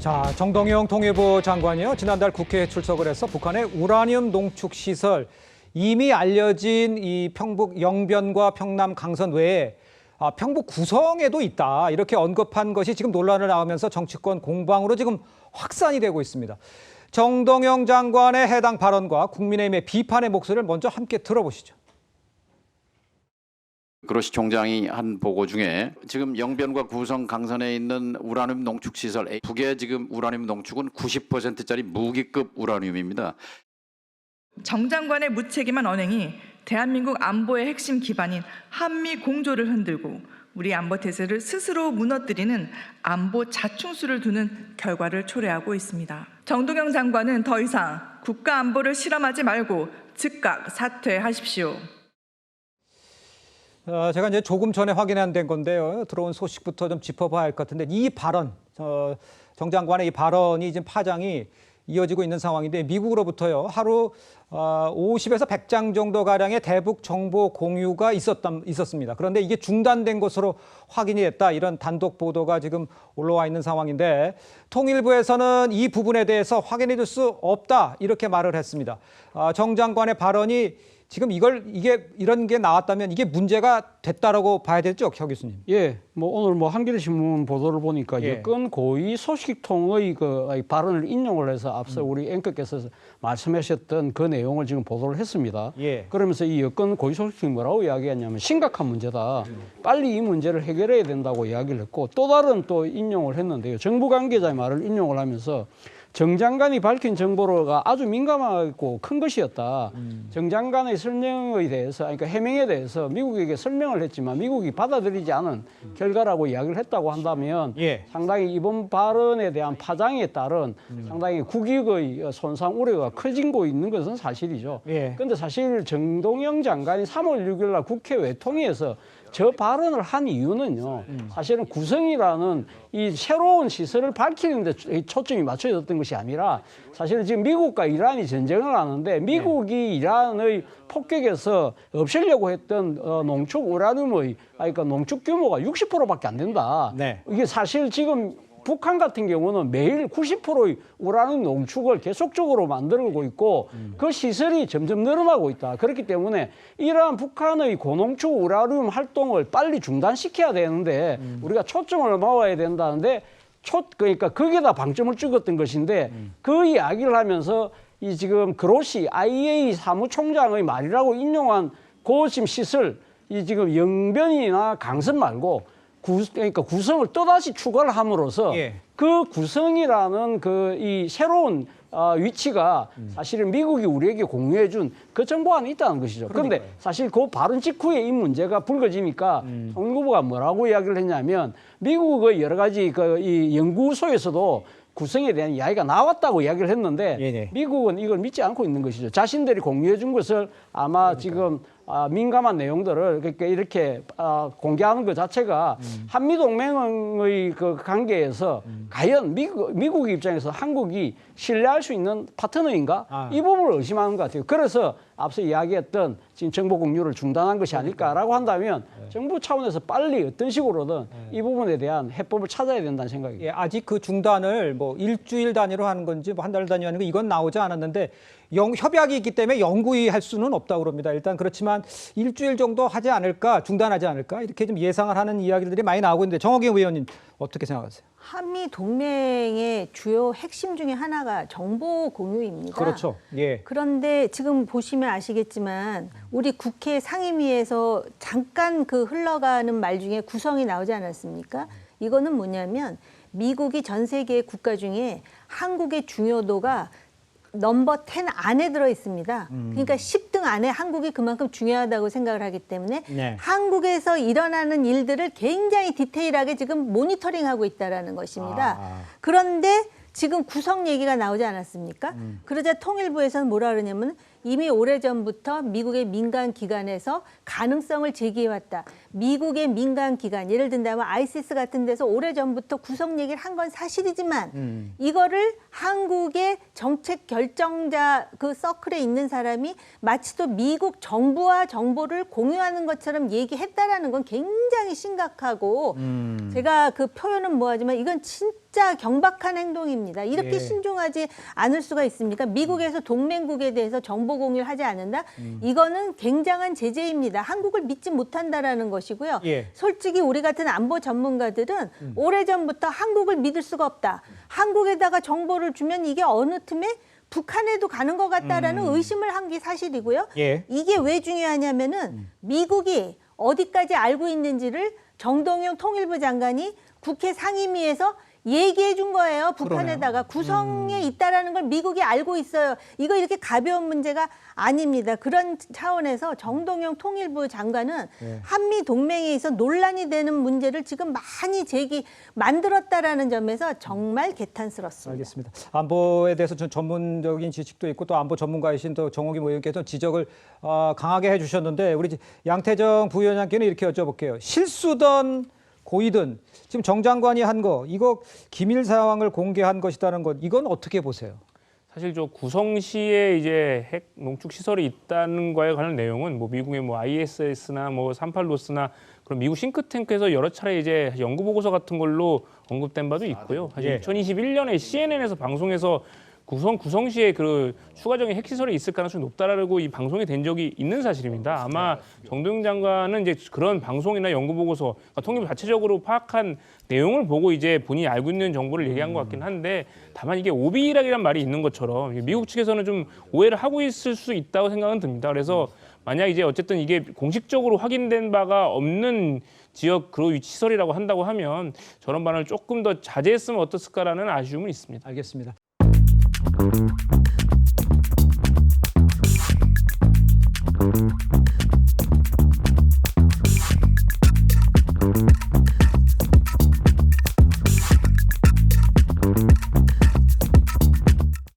자, 정동영 통일부 장관이요. 지난달 국회에 출석을 해서 북한의 우라늄 농축 시설 이미 알려진 이 평북 영변과 평남 강선 외에 평북 구성에도 있다. 이렇게 언급한 것이 지금 논란을 낳으면서 정치권 공방으로 지금 확산이 되고 있습니다. 정동영 장관의 해당 발언과 국민의힘의 비판의 목소리를 먼저 함께 들어보시죠. 그로시 총장이 한 보고 중에 지금 영변과 구성 강선에 있는 우라늄 농축 시설, 북의 지금 우라늄 농축은 90%짜리 무기급 우라늄입니다. 정 장관의 무책임한 언행이 대한민국 안보의 핵심 기반인 한미 공조를 흔들고 우리 안보 태세를 스스로 무너뜨리는 안보 자충수를 두는 결과를 초래하고 있습니다. 정동영 장관은 더 이상 국가 안보를 실험하지 말고 즉각 사퇴하십시오. 제가 이제 조금 전에 확인된 건데요. 들어온 소식부터 좀 짚어봐야 할 것 같은데 이 발언, 정 장관의 이 발언이 지금 파장이 이어지고 있는 상황인데 미국으로부터요. 하루 50에서 100장 정도 가량의 대북 정보 공유가 있었습니다. 그런데 이게 중단된 것으로 확인이 됐다. 이런 단독 보도가 지금 올라와 있는 상황인데 통일부에서는 이 부분에 대해서 확인해 줄 수 없다. 이렇게 말을 했습니다. 정 장관의 발언이 지금 이런 게 나왔다면 이게 문제가 됐다라고 봐야 되죠, 혀 교수님? 예, 오늘 한겨레신문 보도를 보니까 예. 여권 고위 소식통의 발언을 인용을 해서 앞서 우리 앵커께서 말씀하셨던 그 내용을 지금 보도를 했습니다. 예. 그러면서 이 여권 고위 소식통이 뭐라고 이야기했냐면 심각한 문제다. 빨리 이 문제를 해결해야 된다고 이야기를 했고 또 다른 또 인용을 했는데요. 정부 관계자의 말을 인용을 하면서 정 장관이 밝힌 정보가 아주 민감하고 큰 것이었다. 정 장관의 설명에 대해서, 그러니까 해명에 대해서 미국에게 설명을 했지만 미국이 받아들이지 않은 결과라고 이야기를 했다고 한다면 예. 상당히 이번 발언에 대한 파장에 따른 상당히 국익의 손상 우려가 커지고 있는 것은 사실이죠. 그런데 예. 사실 정동영 장관이 3월 6일 날 국회 외통위에서 저 발언을 한 이유는요. 사실은 구성이라는 이 새로운 시설을 밝히는 데 초점이 맞춰졌던 것이 아니라 사실은 지금 미국과 이란이 전쟁을 하는데 미국이 이란의 폭격에서 없애려고 했던 농축 우라늄의 그러니까 농축 규모가 60%밖에 안 된다. 네. 이게 사실 지금 북한 같은 경우는 매일 90%의 우라늄 농축을 계속적으로 만들고 있고 그 시설이 점점 늘어나고 있다. 그렇기 때문에 이러한 북한의 고농축 우라늄 활동을 빨리 중단시켜야 되는데 우리가 초점을 모아야 된다는데 그러니까 거기에다 방점을 찍었던 것인데 그 이야기를 하면서 이 지금 그로시 IAEA 사무총장의 말이라고 인용한 고심 시설 이 지금 영변이나 강선 말고 그러니까 구성을 또다시 추가를 함으로써 예. 그 구성이라는 이 새로운 위치가 사실은 미국이 우리에게 공유해준 그 정보 안에 있다는 것이죠. 그런데 사실 그 발언 직후에 이 문제가 불거지니까 통일부가 뭐라고 이야기를 했냐면 미국의 여러 가지 이 연구소에서도 구성에 대한 이야기가 나왔다고 이야기를 했는데 네네. 미국은 이걸 믿지 않고 있는 것이죠. 자신들이 공유해 준 것을 아마 지금 민감한 내용들을 이렇게 공개하는 것 자체가 한미동맹의 그 관계에서 과연 미국 입장에서 한국이 신뢰할 수 있는 파트너인가? 이 부분을 의심하는 것 같아요. 그래서 앞서 이야기했던 지금 정보 공유를 중단한 것이 아닐까라고 한다면 정부 차원에서 빨리 어떤 식으로든 이 부분에 대한 해법을 찾아야 된다는 생각입니다. 예, 아직 그 중단을 일주일 단위로 하는 건지 한 달 단위로 하는 거 이건 나오지 않았는데 협약이 있기 때문에 영구히 할 수는 없다고 그럽니다. 일단 그렇지만 일주일 정도 하지 않을까, 중단하지 않을까 이렇게 좀 예상을 하는 이야기들이 많이 나오고 있는데 정호경 의원님 어떻게 생각하세요? 한미 동맹의 주요 핵심 중에 하나가 정보 공유입니다. 그렇죠. 예. 그런데 지금 보시면 아시겠지만 우리 국회 상임위에서 잠깐 그 흘러가는 말 중에 구성이 나오지 않았습니까? 이거는 뭐냐면 미국이 전 세계 국가 중에 한국의 중요도가 넘버 10 안에 들어 있습니다. 그러니까 10등 안에 한국이 그만큼 중요하다고 생각을 하기 때문에 네. 한국에서 일어나는 일들을 굉장히 디테일하게 지금 모니터링하고 있다는 것입니다. 그런데 지금 구성 얘기가 나오지 않았습니까? 그러자 통일부에서는 뭐라 그러냐면 이미 오래전부터 미국의 민간 기관에서 가능성을 제기해왔다. 미국의 민간 기관, 예를 든다면 ISIS 같은 데서 오래전부터 구성 얘기를 한 건 사실이지만 이거를 한국의 정책 결정자 그 서클에 있는 사람이 마치 또 미국 정부와 정보를 공유하는 것처럼 얘기했다라는 건 굉장히 심각하고 제가 그 표현은 뭐하지만 이건 진짜 경박한 행동입니다. 이렇게 예. 신중하지 않을 수가 있습니까? 미국에서 동맹국에 대해서 정보 공유를 하지 않는다? 이거는 굉장한 제재입니다. 한국을 믿지 못한다라는 것이고요. 예. 솔직히 우리 같은 안보 전문가들은 오래전부터 한국을 믿을 수가 없다. 한국에다가 정보를 주면 이게 어느 틈에 북한에도 가는 것 같다라는 의심을 한 게 사실이고요. 예. 이게 왜 중요하냐면은 미국이 어디까지 알고 있는지를 정동영 통일부 장관이 국회 상임위에서 얘기해 준 거예요. 북한에다가 구성에 있다라는 걸 미국이 알고 있어요. 이거 이렇게 가벼운 문제가 아닙니다. 그런 차원에서 정동영 통일부 장관은 한미 동맹에 있어 논란이 되는 문제를 지금 많이 만들었다라는 점에서 정말 개탄스럽습니다. 알겠습니다. 안보에 대해서 좀 전문적인 지식도 있고 또 안보 전문가이신 또 정호김 의원께서 지적을 강하게 해주셨는데 우리 양태정 부위원장께는 이렇게 여쭤볼게요. 실수든 고의든 지금 정 장관이 한 거 이거 기밀 사항을 공개한 것이라는 것 이건 어떻게 보세요? 사실 저 구성시에 이제 핵 농축 시설이 있다는 거에 관한 내용은 뭐 미국의 뭐 ISS나 뭐 38로스나 그런 미국 싱크탱크에서 여러 차례 이제 연구 보고서 같은 걸로 언급된 바도 있고요. 사실 예. 2021년에 CNN에서 방송에서 구성시에 그 추가적인 핵시설이 있을 가능성이 높다라고 이 방송이 된 적이 있는 사실입니다. 아마 정동영 장관은 이제 그런 방송이나 연구 보고서 그러니까 통일부 자체적으로 파악한 내용을 보고 이제 본인이 알고 있는 정보를 얘기한 것 같긴 한데 다만 이게 오비락이란 말이 있는 것처럼 미국 측에서는 좀 오해를 하고 있을 수 있다고 생각은 듭니다. 그래서 만약 이제 어쨌든 이게 공식적으로 확인된 바가 없는 지역 그로 위치 시설이라고 한다고 하면 저런 반응을 조금 더 자제했으면 어땠을까라는 아쉬움은 있습니다. 알겠습니다.